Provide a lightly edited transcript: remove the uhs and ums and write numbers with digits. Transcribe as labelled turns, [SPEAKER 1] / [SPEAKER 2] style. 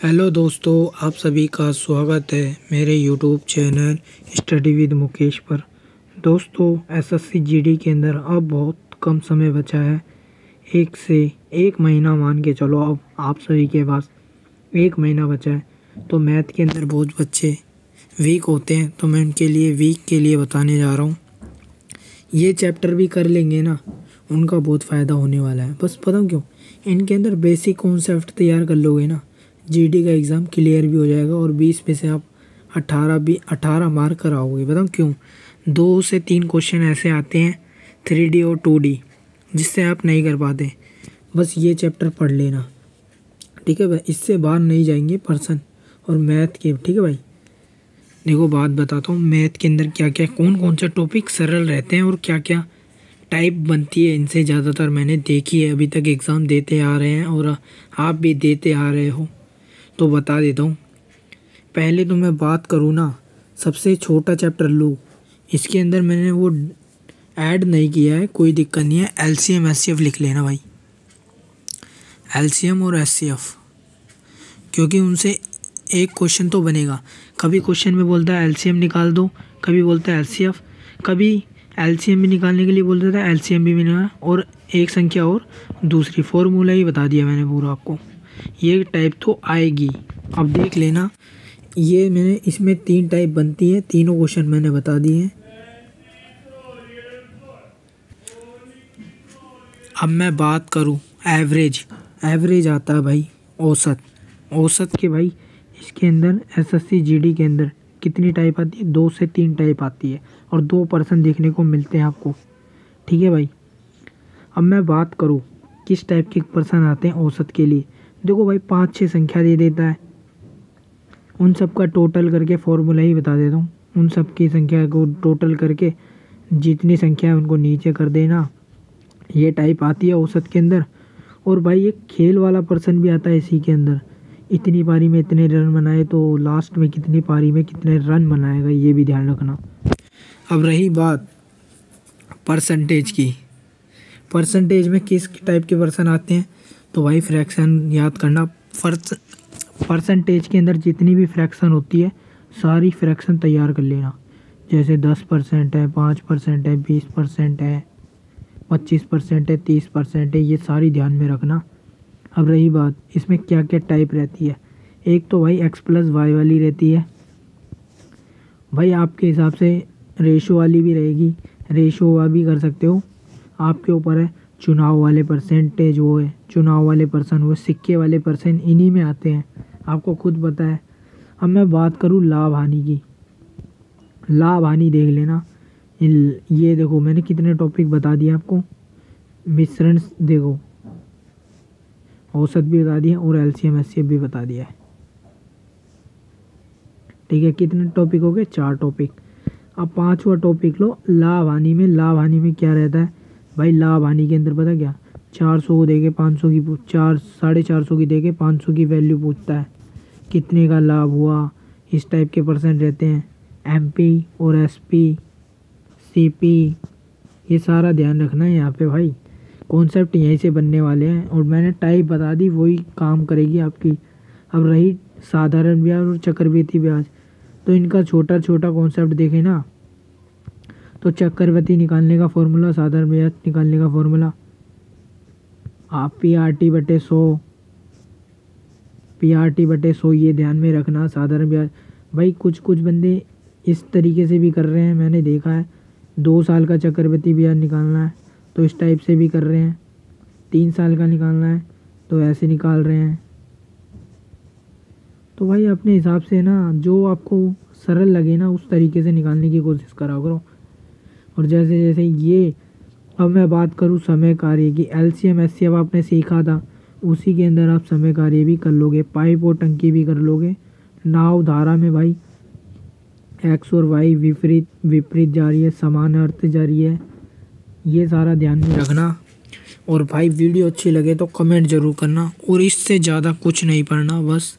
[SPEAKER 1] Hello दोस्तों, आप सभी का स्वागत है मेरे YouTube channel study with Mukesh पर। दोस्तों, एसएससी जीडी के अंदर अब बहुत कम समय बचा है। एक महीना मान के चलो, अब आप सभी के पास एक महीना बचा है। तो मैथ के अंदर बहुत बच्चे वीक होते हैं, तो मैं उनके लिए वीक के लिए बताने जा रहा हूँ। ये चैप्टर भी कर लेंगे ना, उनका बहुत फ़ायदा होने वाला है। बस बताऊँ क्यों? इनके अंदर बेसिक कॉन्सेप्ट तैयार कर लोगे ना, जीडी का एग्ज़ाम क्लियर भी हो जाएगा और 20 में से आप 18 मार्क कराओगे। बताऊँ क्यों? 2 से 3 क्वेश्चन ऐसे आते हैं 3D और 2D, जिससे आप नहीं कर पाते। बस ये चैप्टर पढ़ लेना, ठीक है भाई। इससे बाहर नहीं जाएंगे पर्सन। और मैथ के, ठीक है भाई, देखो बात बताता हूँ, मैथ के अंदर क्या क्या कौन कौन से टॉपिक सरल रहते हैं और क्या क्या टाइप बनती है इनसे। ज़्यादातर मैंने देखी है, अभी तक एग्ज़ाम देते आ रहे हैं और आप भी देते आ रहे हो, तो बता देता हूँ। पहले तो मैं बात करूँ ना, सबसे छोटा चैप्टर लो। इसके अंदर मैंने वो ऐड नहीं किया है, कोई दिक्कत नहीं है। एलसीएम एचसीएफ लिख लेना भाई, एलसीएम और एचसीएफ, क्योंकि उनसे एक क्वेश्चन तो बनेगा। कभी क्वेश्चन में बोलता है एलसीएम निकाल दो, कभी बोलता है एचसीएफ, कभी एलसीएम भी निकालने के लिए बोल देता है, एलसीएम भी निकालना, और एक संख्या और दूसरी। फॉर्मूला ही बता दिया मैंने पूरा आपको। ये टाइप तो आएगी, अब देख लेना। ये मैंने इसमें 3 टाइप बनती है, तीनों क्वेश्चन मैंने बता दिए हैं। अब मैं बात करूं एवरेज आता है भाई, औसत के भाई। इसके अंदर एसएससी जीडी के अंदर कितनी टाइप आती है? 2 से 3 टाइप आती है और 2% देखने को मिलते हैं आपको, ठीक है भाई। अब मैं बात करूं किस टाइप के पर्सन आते हैं औसत के लिए। देखो भाई, 5-6 संख्या दे देता है, उन सब का टोटल करके फॉर्मूला ही बता देता हूँ। उन सब की संख्या को टोटल करके जितनी संख्या है उनको नीचे कर देना। ये टाइप आती है औसत के अंदर। और भाई एक खेल वाला पर्सन भी आता है इसी के अंदर। इतनी पारी में इतने रन बनाए तो लास्ट में कितनी पारी में कितने रन बनाएगा, ये भी ध्यान रखना। अब रही बात परसेंटेज की, परसेंटेज में किस टाइप के पर्सन आते हैं? तो भाई फ्रैक्शन याद करना। परसेंटेज के अंदर जितनी भी फ्रैक्शन होती है, सारी फ्रैक्शन तैयार कर लेना। जैसे 10% है, 5% है, 20% है, 25% है, 30% है, ये सारी ध्यान में रखना। अब रही बात इसमें क्या क्या टाइप रहती है। एक तो भाई x+y वाली रहती है भाई, आपके हिसाब से रेशो वाली भी रहेगी, रेशो वाला भी कर सकते हो, आपके ऊपर है। चुनाव वाले परसेंटेज वो है, चुनाव वाले पर्सन वो, सिक्के वाले पर्सन इन्हीं में आते हैं, आपको खुद पता है। अब मैं बात करूँ लाभ हानि की, लाभ हानि देख लेना। ये देखो मैंने कितने टॉपिक बता दिए आपको। मिश्रण देखो, औसत भी बता दिया और एलसीएम एचसीएफ भी बता दिया है, ठीक है। कितने टॉपिक हो गए? 4 टॉपिक। अब 5वां टॉपिक लो, लाभ हानि में। लाभ हानि में क्या रहता है भाई? लाभ हानि के अंदर पता क्या, 400 को देके 500 की 450 की देके 500 की वैल्यू पूछता है, कितने का लाभ हुआ। इस टाइप के परसेंट रहते हैं। एमपी और एसपी, सीपी, ये सारा ध्यान रखना है यहाँ पे भाई। कॉन्सेप्ट यहीं से बनने वाले हैं और मैंने टाइप बता दी, वही काम करेगी आपकी। अब रही साधारण ब्याज और चक्रवृद्धि ब्याज, तो इनका छोटा छोटा कॉन्सेप्ट देखें ना, तो चक्रवृद्धि निकालने का फॉर्मूला, साधारण ब्याज निकालने का फॉर्मूला, आप PRT/100, PRT/100 ये ध्यान में रखना। साधारण ब्याज भाई कुछ बंदे इस तरीके से भी कर रहे हैं, मैंने देखा है। 2 साल का चक्रवृद्धि ब्याज निकालना है तो इस टाइप से भी कर रहे हैं, 3 साल का निकालना है तो ऐसे निकाल रहे हैं। तो भाई अपने हिसाब से ना, जो आपको सरल लगे ना, उस तरीके से निकालने की कोशिश करा करो। और जैसे जैसे ये, अब मैं बात करूँ समय कार्य की, एलसीएम एचसीएफ आपने सीखा था, उसी के अंदर आप समय कार्य भी कर लोगे, पाइप और टंकी भी कर लोगे। नाव धारा में भाई एक्स और वाई विपरीत जा रही है, समान अर्थ जा रही है, ये सारा ध्यान में रखना। और भाई वीडियो अच्छी लगे तो कमेंट ज़रूर करना, और इससे ज़्यादा कुछ नहीं पढ़ना, बस